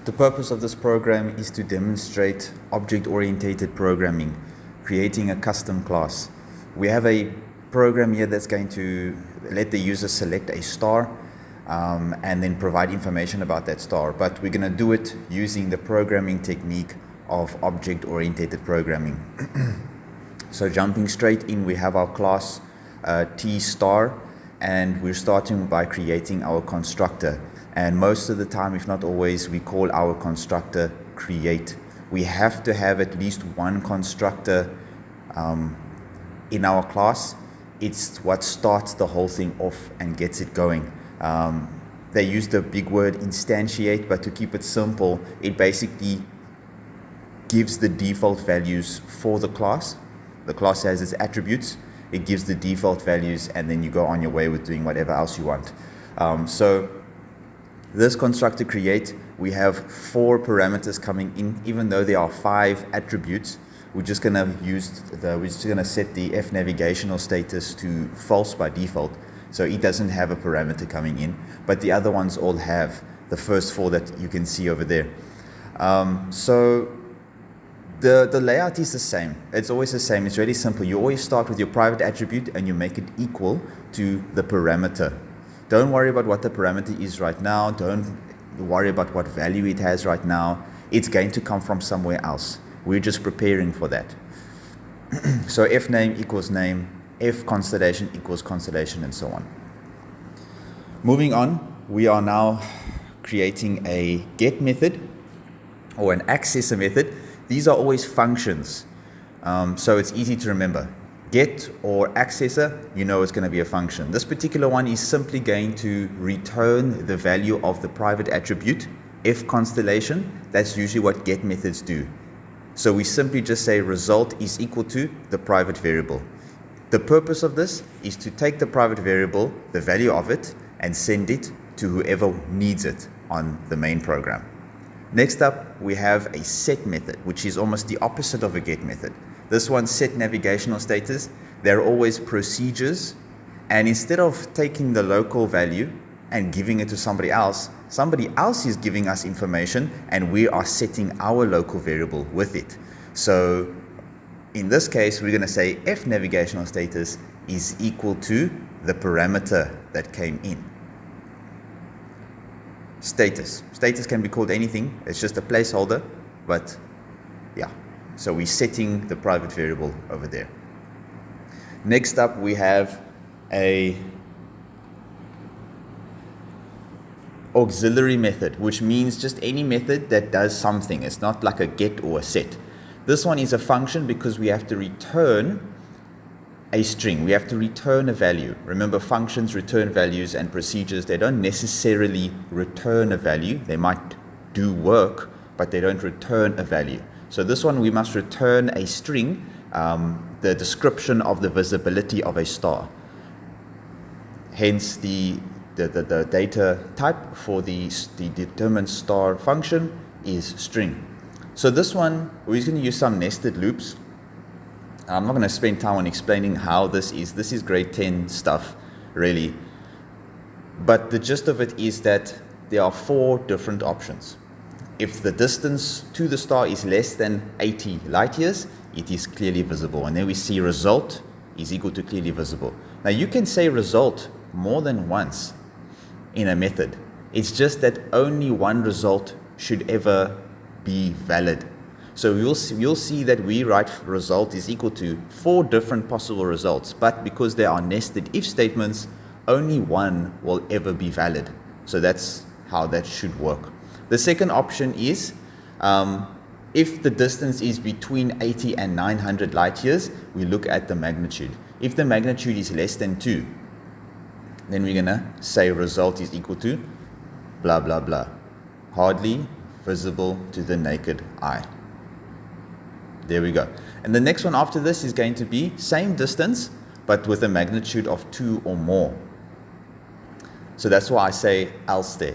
The purpose of this program is to demonstrate object-oriented programming, creating a custom class. We have a program here that's going to let the user select a star and then provide information about that star. But we're going to do it using the programming technique of object-oriented programming. So jumping straight in, we have our class T star, and we're starting by creating our constructor. And most of the time, if not always, we call our constructor create. We have to have at least one constructor in our class. It's what starts the whole thing off and gets it going. They use the big word instantiate, but to keep it simple, it basically gives the default values for the class. The class has its attributes, it gives the default values, and then you go on your way with doing whatever else you want. So this constructor create, we have 4 parameters coming in. Even though there are 5 attributes, we're just going to set the F navigational status to false by default, so it doesn't have a parameter coming in, but the other ones all have the first 4 that you can see over there. So the layout is the same. It's always the same. It's really simple. You always start with your private attribute and you make it equal to the parameter. Don't worry about what the parameter is right now. Don't worry about what value it has right now. It's going to come from somewhere else. We're just preparing for that. So F name equals name, F constellation equals constellation, and so on. Moving on, we are now creating a get method or an accessor method. These are always functions, so it's easy to remember. Get or accessor, you know it's going to be a function. This particular one is simply going to return the value of the private attribute, F constellation. That's usually what get methods do. So we simply just say result is equal to the private variable. The purpose of this is to take the private variable, the value of it, and send it to whoever needs it on the main program. Next up, we have a set method, which is almost the opposite of a get method. This one, set navigational status, they're always procedures, and instead of taking the local value and giving it to somebody else is giving us information and we are setting our local variable with it. So in this case, we're going to say F navigational status is equal to the parameter that came in. Status can be called anything, it's just a placeholder, but yeah. So we're setting the private variable over there. Next up, we have a auxiliary method, which means just any method that does something. It's not like a get or a set. This one is a function because we have to return a string. We have to return a value. Remember, functions return values, and procedures, they don't necessarily return a value. They might do work, but they don't return a value. So this one, we must return a string, the description of the visibility of a star. Hence the data type for the determined star function is string. So this one, we're just going to use some nested loops. I'm not going to spend time on explaining how this is. This is grade 10 stuff, really. But the gist of it is that there are 4 different options. If the distance to the star is less than 80 light years, it is clearly visible. And then we see result is equal to clearly visible. Now you can say result more than once in a method. It's just that only one result should ever be valid. So you'll see that we write result is equal to 4 different possible results, but because there are nested if statements, only one will ever be valid. So that's how that should work. The second option is if the distance is between 80 and 900 light years, we look at the magnitude. If the magnitude is less than 2, then we're going to say result is equal to blah, blah, blah. Hardly visible to the naked eye. There we go. And the next one after this is going to be same distance, but with a magnitude of 2 or more. So that's why I say else there.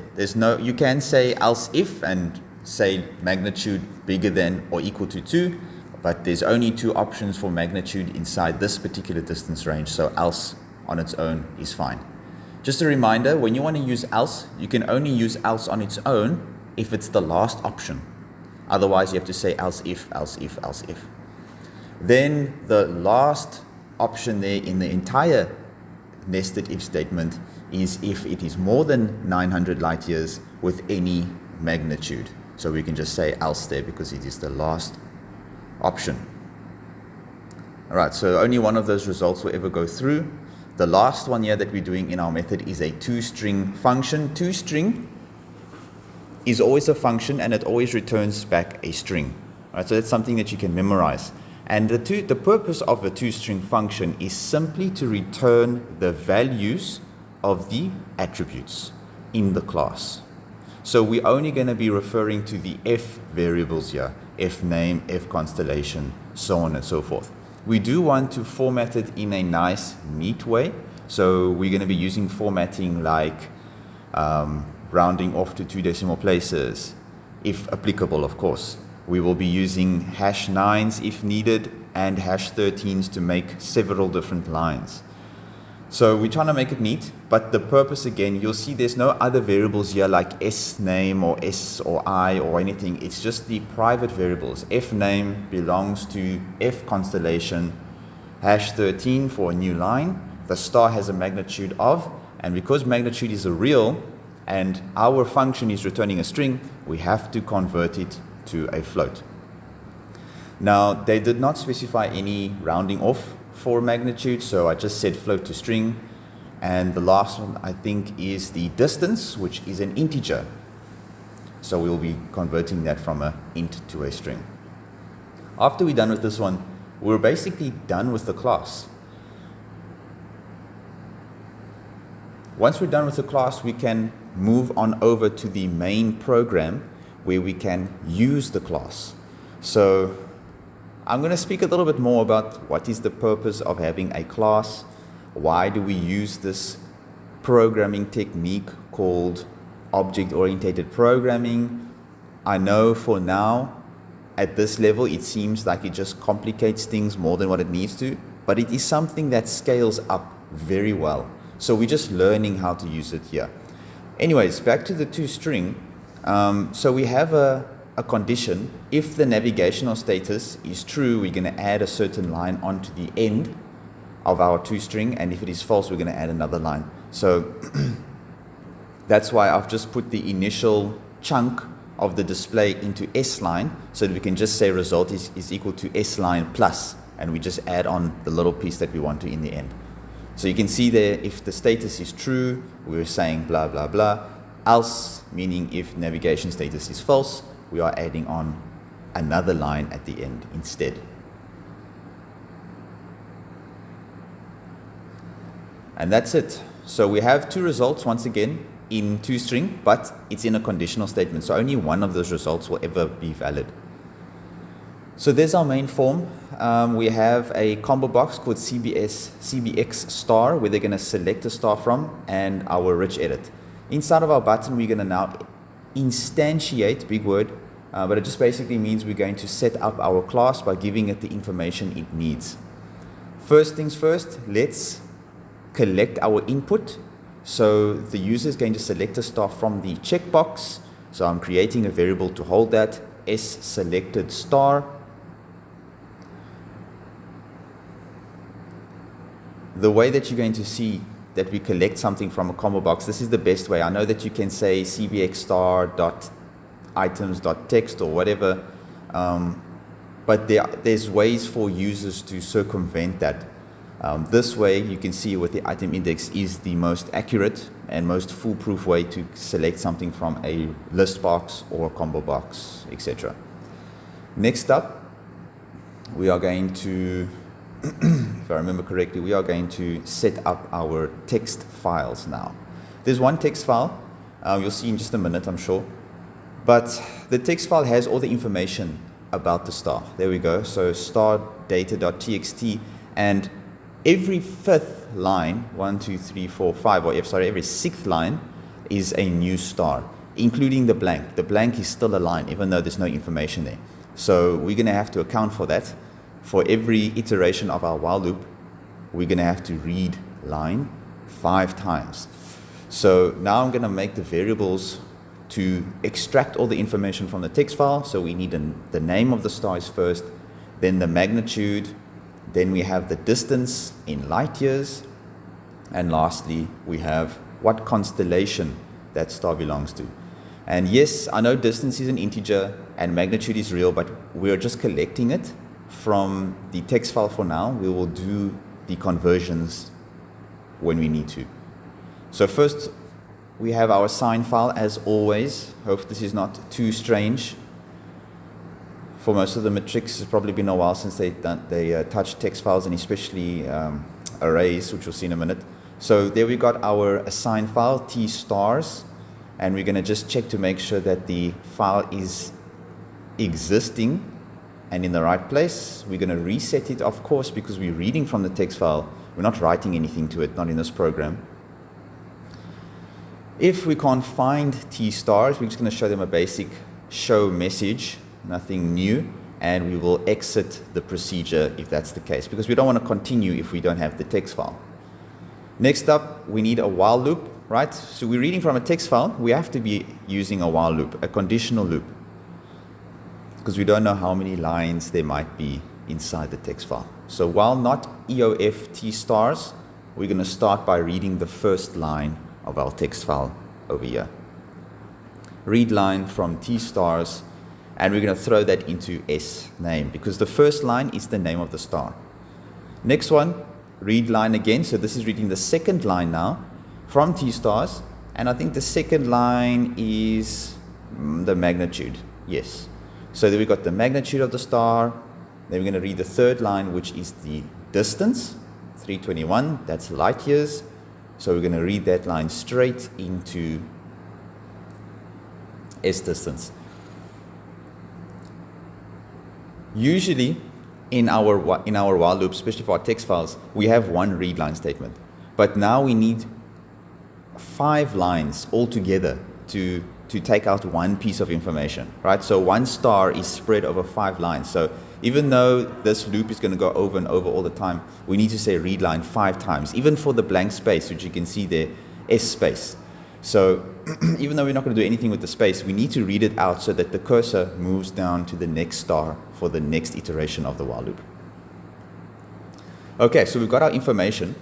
You can say else if and say magnitude bigger than or equal to 2, but there's only 2 options for magnitude inside this particular distance range, so else on its own is fine. Just a reminder, when you want to use else, you can only use else on its own if it's the last option. Otherwise, you have to say else if, else if, else if. Then the last option there in the entire nested if statement is if it is more than 900 light years with any magnitude. So we can just say else there because it is the last option. All right, so only one of those results will ever go through. The last one here that we're doing in our method is a toString function. toString is always a function and it always returns back a string. All right, so that's something that you can memorize. And the purpose of a toString function is simply to return the values of the attributes in the class. So we're only going to be referring to the f variables here, f name, f constellation, so on and so forth. We do want to format it in a nice, neat way. So we're going to be using formatting like rounding off to 2 decimal places, if applicable, of course. We will be using #9s if needed and #13s to make several different lines. So we're trying to make it neat, but the purpose, again, you'll see there's no other variables here like s name or s or I or anything. It's just the private variables. F name belongs to f constellation, #13 for a new line. The star has a magnitude of, and because magnitude is a real and our function is returning a string, we have to convert it to a float. Now, they did not specify any rounding off for magnitude, so I just said float to string. And the last one, I think, is the distance, which is an integer. So we'll be converting that from an int to a string. After we're done with this one, we're basically done with the class. Once we're done with the class, we can move on over to the main program where we can use the class. So I'm going to speak a little bit more about what is the purpose of having a class. Why do we use this programming technique called object-oriented programming? I know for now, at this level, it seems like it just complicates things more than what it needs to, but it is something that scales up very well. So we're just learning how to use it here. Anyways, back to the toString. So we have a condition. If the navigational status is true, we're going to add a certain line onto the end of our toString, and if it is false, we're going to add another line. So that's why I've just put the initial chunk of the display into S line, so that we can just say result is equal to S line plus, and we just add on the little piece that we want to in the end. So you can see there, if the status is true, we're saying blah, blah, blah. Else, meaning if navigation status is false, we are adding on another line at the end instead. And that's it. So we have two results once again in toString, but it's in a conditional statement. So only one of those results will ever be valid. So there's our main form. We have a combo box called CBX star, where they're going to select a star from, and our rich edit. Inside of our button, we're going to now instantiate, big word, but it just basically means we're going to set up our class by giving it the information it needs. First things first, let's collect our input. So the user is going to select a star from the checkbox. So I'm creating a variable to hold that, sSelected star. The way that you're going to see that we collect something from a combo box, this is the best way. I know that you can say cbx star dot items dot text or whatever, but there's ways for users to circumvent that. This way, you can see with the item index is the most accurate and most foolproof way to select something from a list box or a combo box, etc. Next up, we are going to, if I remember correctly, we are going to set up our text files now. There's one text file, you'll see in just a minute, I'm sure. But the text file has all the information about the star. There we go. So star data.txt, and every fifth line, 1, 2, 3, 4, 5, or every sixth line is a new star, including the blank. The blank is still a line, even though there's no information there. So we're going to have to account for that. For every iteration of our while loop, we're going to have to read line 5 times. So now I'm going to make the variables to extract all the information from the text file. So we need the name of the star is first, then the magnitude, then we have the distance in light years, and lastly we have what constellation that star belongs to. And yes, I know distance is an integer and magnitude is real, but we're just collecting it from the text file for now. We will do the conversions when we need to. So first we have our sine file as always. Hope this is not too strange. For most of the matrics, it's probably been a while since they touched text files, and especially arrays, which we'll see in a minute. So there we got our assign file, T stars, and we're going to just check to make sure that the file is existing and in the right place. We're going to reset it, of course, because we're reading from the text file. We're not writing anything to it, not in this program. If we can't find T stars, we're just going to show them a basic show message, nothing new, and we will exit the procedure if that's the case, because we don't want to continue if we don't have the text file. Next up, we need a while loop, right? So we're reading from a text file. We have to be using a while loop, a conditional loop, because we don't know how many lines there might be inside the text file. So while not EOF T stars, we're going to start by reading the first line of our text file over here. Read line from T stars, and we're going to throw that into S name, because the first line is the name of the star. Next one, read line again. So this is reading the second line now from T stars, and I think the second line is the magnitude. Yes. So then we got the magnitude of the star. Then we're going to read the third line, which is the distance, 321. That's light years. So we're going to read that line straight into S distance. Usually in our while loop, especially for our text files, we have one read line statement. But now we need 5 lines altogether to take out one piece of information, right? So one star is spread over 5 lines. So even though this loop is going to go over and over all the time, we need to say read line 5 times, even for the blank space, which you can see there, S space. So even though we're not going to do anything with the space, we need to read it out so that the cursor moves down to the next star for the next iteration of the while loop. Okay, so we've got our information.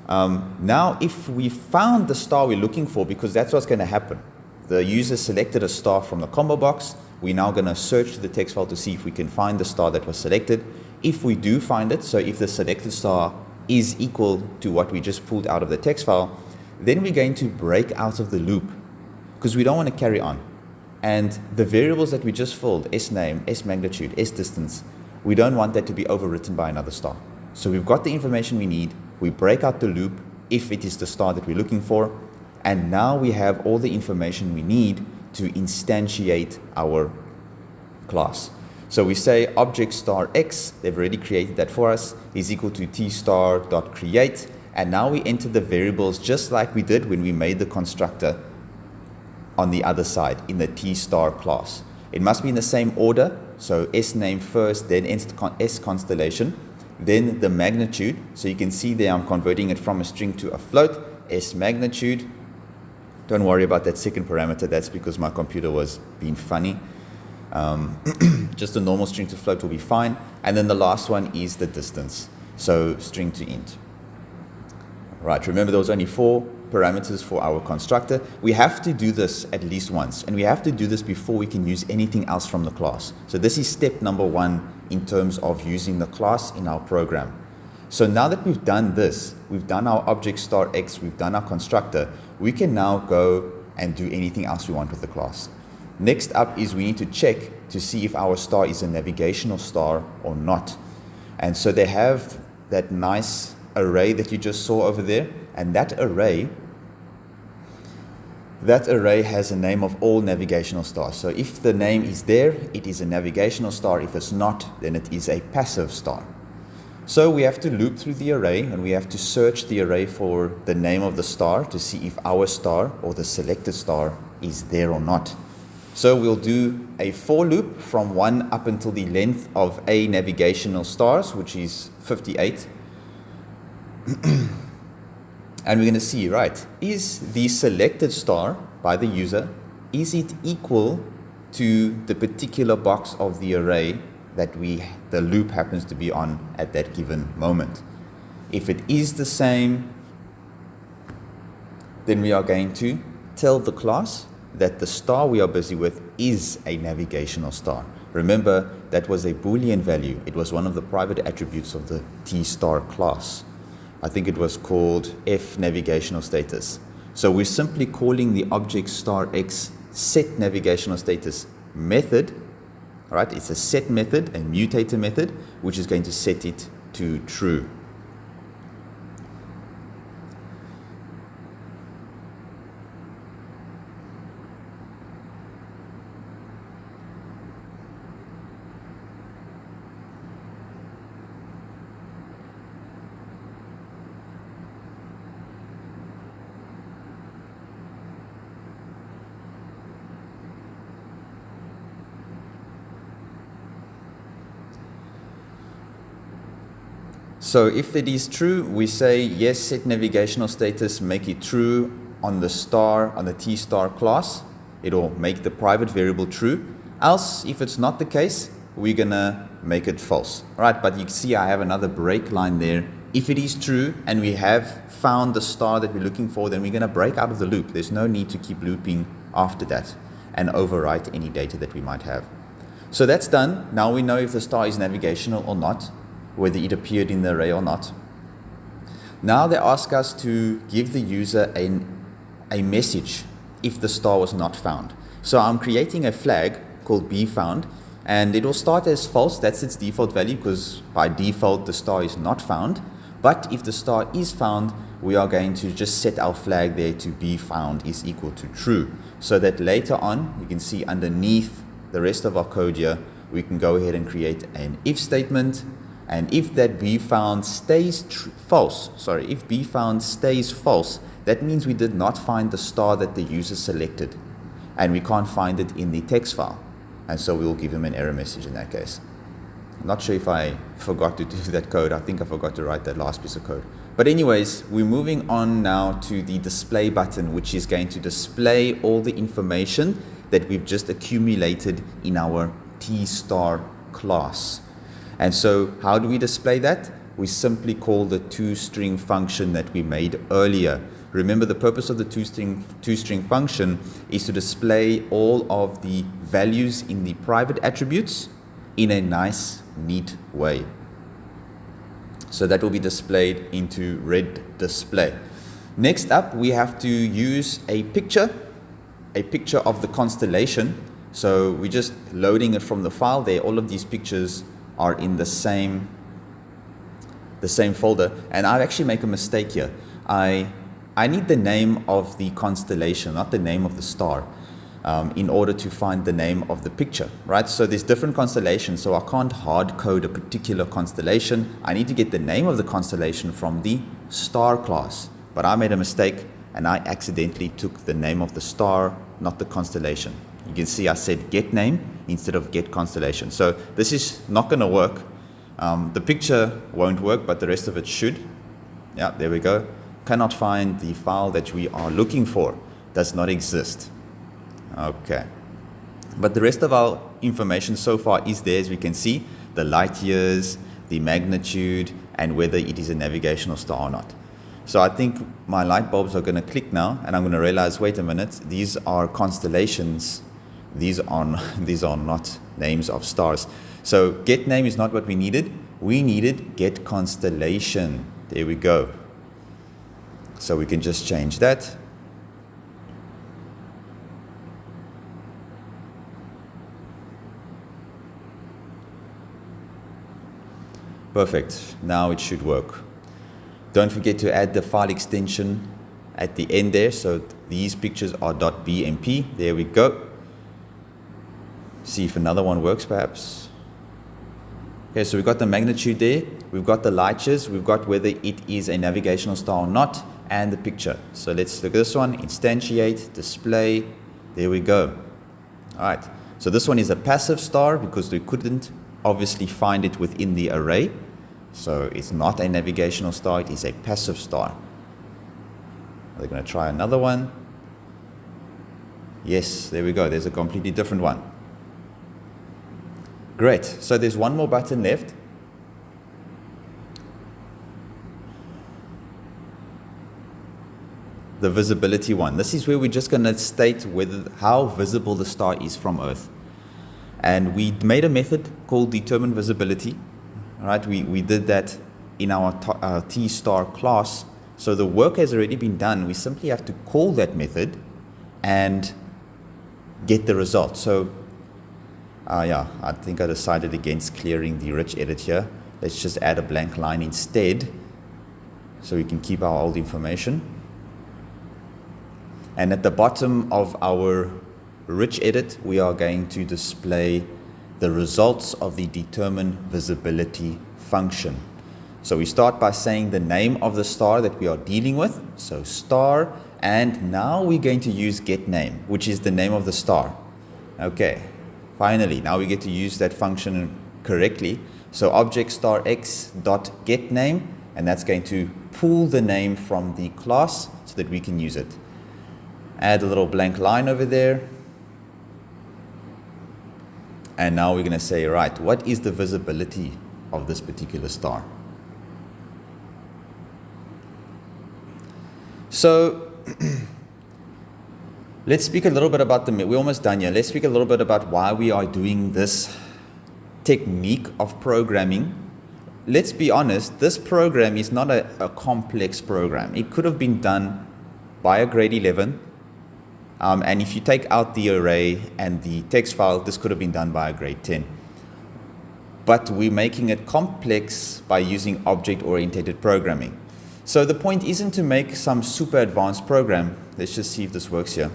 Now, if we found the star we're looking for, because that's what's going to happen. The user selected a star from the combo box. We're now going to search the text file to see if we can find the star that was selected. If we do find it, so if the selected star is equal to what we just pulled out of the text file, then we're going to break out of the loop, because we don't want to carry on. And the variables that we just filled, S name, S magnitude, S distance, we don't want that to be overwritten by another star. So we've got the information we need. We break out the loop if it is the star that we're looking for. And now we have all the information we need to instantiate our class. So we say object star X, they've already created that for us, is equal to T star dot create. And now we enter the variables just like we did when we made the constructor on the other side in the T star class. It must be in the same order. So S name first, then S constellation, then the magnitude. So you can see there I'm converting it from a string to a float, S magnitude. Don't worry about that second parameter. That's because my computer was being funny. Just a normal string to float will be fine. And then the last one is the distance. So string to int. Right, remember there was only 4 parameters for our constructor. We have to do this at least once, and we have to do this before we can use anything else from the class. So this is step number 1 in terms of using the class in our program. So now that we've done this, we've done our object star X, we've done our constructor, we can now go and do anything else we want with the class. Next up is we need to check to see if our star is a navigational star or not. And so they have that nice array that you just saw over there, and that array has a name of all navigational stars. So if the name is there, it is a navigational star. If it's not, then it is a passive star. So we have to loop through the array, and we have to search the array for the name of the star to see if our star or the selected star is there or not. So we'll do a for loop from 1 up until the length of a navigational stars, which is 58. And we're going to see, right, is the selected star by the user is it equal to the particular box of the array that the loop happens to be on at that given moment? If it is the same, then we are going to tell the class that the star we are busy with is a navigational star. Remember, that was a Boolean value. It was one of the private attributes of the T star class. I think it was called F navigational status. So we're simply calling the object star X set navigational status method. All right, it's a set method, a mutator method, which is going to set it to true. So if it is true, we say yes, set navigational status, make it true on the star, on the T star class. It'll make the private variable true. Else, if it's not the case, we're gonna make it false. All right, but you can see I have another break line there. If it is true and we have found the star that we're looking for, then we're gonna break out of the loop. There's no need to keep looping after that and overwrite any data that we might have. So that's done. Now we know if the star is navigational or not, whether it appeared in the array or not. Now they ask us to give the user a message if the star was not found. So I'm creating a flag called beFound, and it will start as false. That's its default value, because by default the star is not found. But if the star is found, we are going to just set our flag there to beFound is equal to true, so that later on you can see underneath the rest of our code here, we can go ahead and create an if statement. And if that beFound stays false, that means we did not find the star that the user selected, and we can't find it in the text file, and so we'll give him an error message in that case. I'm not sure if I forgot to do that code. I think I forgot to write that last piece of code. But anyways, we're moving on now to the display button, which is going to display all the information that we've just accumulated in our T star class. And so how do we display that? We simply call the toString function that we made earlier. Remember, the purpose of the toString function is to display all of the values in the private attributes in a nice, neat way. So that will be displayed into red display. Next up, we have to use a picture of the constellation. So we're just loading it from the file there. All of these pictures are in the same folder, and I'll actually make a mistake here. I need the name of the constellation, not the name of the star, in order to find the name of the picture, right? So there's different constellations, so I can't hard code a particular constellation. I need to get the name of the constellation from the star class, but I made a mistake and I accidentally took the name of the star, not the constellation. You can see I said get name instead of get constellation. So this is not going to work. The picture won't work, but the rest of it should. Yeah, there we go. Cannot find the file that we are looking for. Does not exist. Okay. But the rest of our information so far is there, as we can see. The light years, the magnitude, and whether it is a navigational star or not. So I think my light bulbs are going to click now, and I'm going to realize, wait a minute, these are constellations. These are not names of stars. So get name is not what we needed. We needed get constellation. There we go. So we can just change that. Perfect. Now it should work. Don't forget to add the file extension at the end there. So these pictures are .bmp. There we go. See if another one works perhaps. Okay, so we've got the magnitude there, we've got the light years, we've got whether it is a navigational star or not, and the picture. So let's look at this one, instantiate, display, there we go. Alright, so this one is a passive star because we couldn't obviously find it within the array. So it's not a navigational star, it is a passive star. We're going to try another one. Yes, there we go. There's a completely different one. Great. So there's one more button left. The visibility one. This is where we're just going to state how visible the star is from Earth. And we made a method called determine visibility. All right, we did that in our T-star class. So the work has already been done. We simply have to call that method and get the result. So yeah, I think I decided against clearing the rich edit here. Let's just add a blank line instead so we can keep our old information. And at the bottom of our rich edit, we are going to display the results of the determine visibility function. So we start by saying the name of the star that we are dealing with. So star, and now we're going to use get name, which is the name of the star. Okay, finally, now we get to use that function correctly. So object star x dot get name, and that's going to pull the name from the class so that we can use it. Add a little blank line over there. And now we're going to say, right, what is the visibility of this particular star? So let's speak a little bit about we're almost done here. Let's speak a little bit about why we are doing this technique of programming. Let's be honest, this program is not a complex program. It could have been done by a grade 11. And if you take out the array and the text file, this could have been done by a grade 10. But we're making it complex by using object-oriented programming. So the point isn't to make some super advanced program. Let's just see if this works here.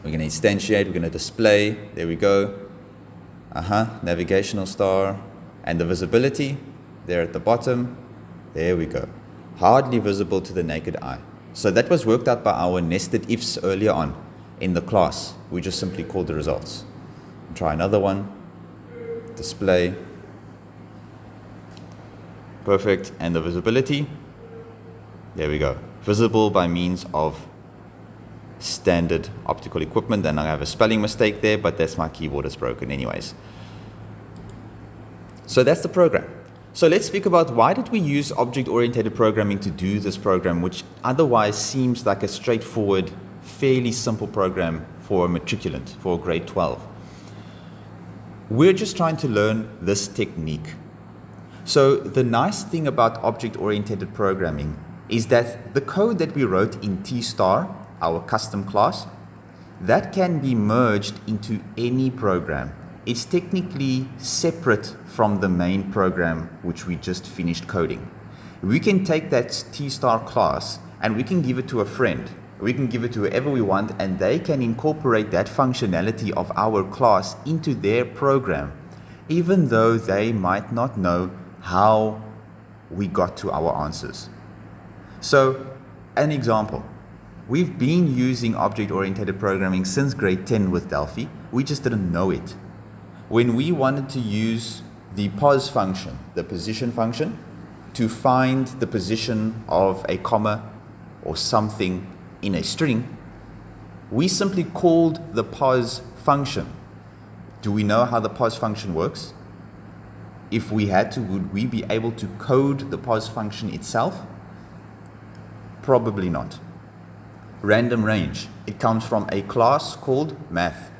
We're going to instantiate, we're going to display, there we go. Navigational star, and the visibility, there at the bottom, there we go. Hardly visible to the naked eye. So that was worked out by our nested ifs earlier on in the class. We just simply called the results. Try another one. Display. Perfect. And the visibility. There we go. Visible by means of standard optical equipment. And I have a spelling mistake there, but that's my keyboard is broken anyways. So that's the program. So let's speak about why did we use object-oriented programming to do this program, which otherwise seems like a straightforward, fairly simple program for a matriculant, for grade 12. We're just trying to learn this technique. So the nice thing about object-oriented programming is that the code that we wrote in T-star, our custom class, that can be merged into any program. It's technically separate from the main program which we just finished coding. We can take that T-star class and we can give it to a friend. We can give it to whoever we want, and they can incorporate that functionality of our class into their program, even though they might not know how we got to our answers. So, an example. We've been using object-oriented programming since grade 10 with Delphi. We just didn't know it. When we wanted to use the pos function, the position function, to find the position of a comma or something in a string, we simply called the pos function. Do we know how the pos function works? If we had to, would we be able to code the pos function itself? Probably not. Random range. It comes from a class called math.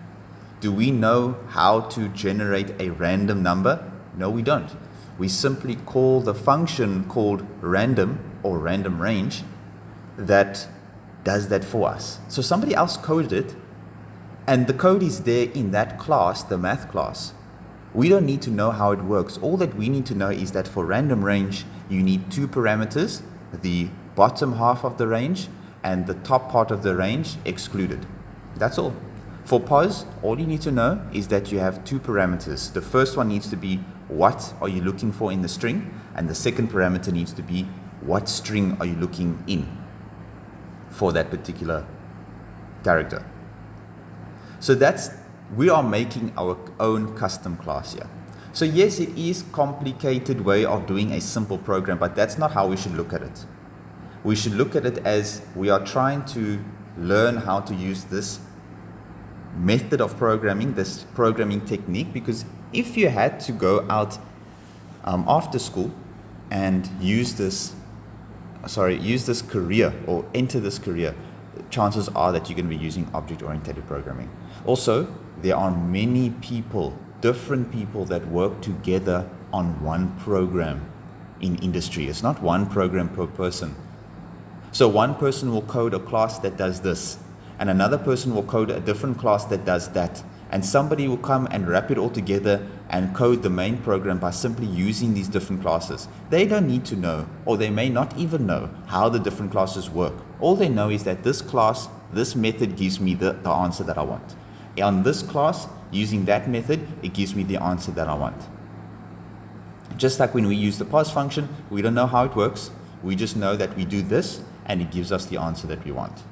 Do we know how to generate a random number? No, we don't. We simply call the function called random or random range that does that for us. So somebody else coded it, and the code is there in that class, the math class. We don't need to know how it works. All that we need to know is that for random range, you need two parameters, the bottom half of the range and the top part of the range excluded. That's all. For pos, all you need to know is that you have two parameters. The first one needs to be what are you looking for in the string, and the second parameter needs to be what string are you looking in for that particular character. So we are making our own custom class here. So yes, it is a complicated way of doing a simple program, but that's not how we should look at it. We should look at it as we are trying to learn how to use this method of programming, this programming technique, because if you had to go out after school and use this career or enter this career, chances are that you're going to be using object-oriented programming. Also, there are many people, different people that work together on one program in industry. It's not one program per person. So one person will code a class that does this, and another person will code a different class that does that, and somebody will come and wrap it all together and code the main program by simply using these different classes. They don't need to know, or they may not even know, how the different classes work. All they know is that this class, this method gives me the answer that I want. On this class, using that method, it gives me the answer that I want. Just like when we use the pos function, we don't know how it works. We just know that we do this, and it gives us the answer that we want.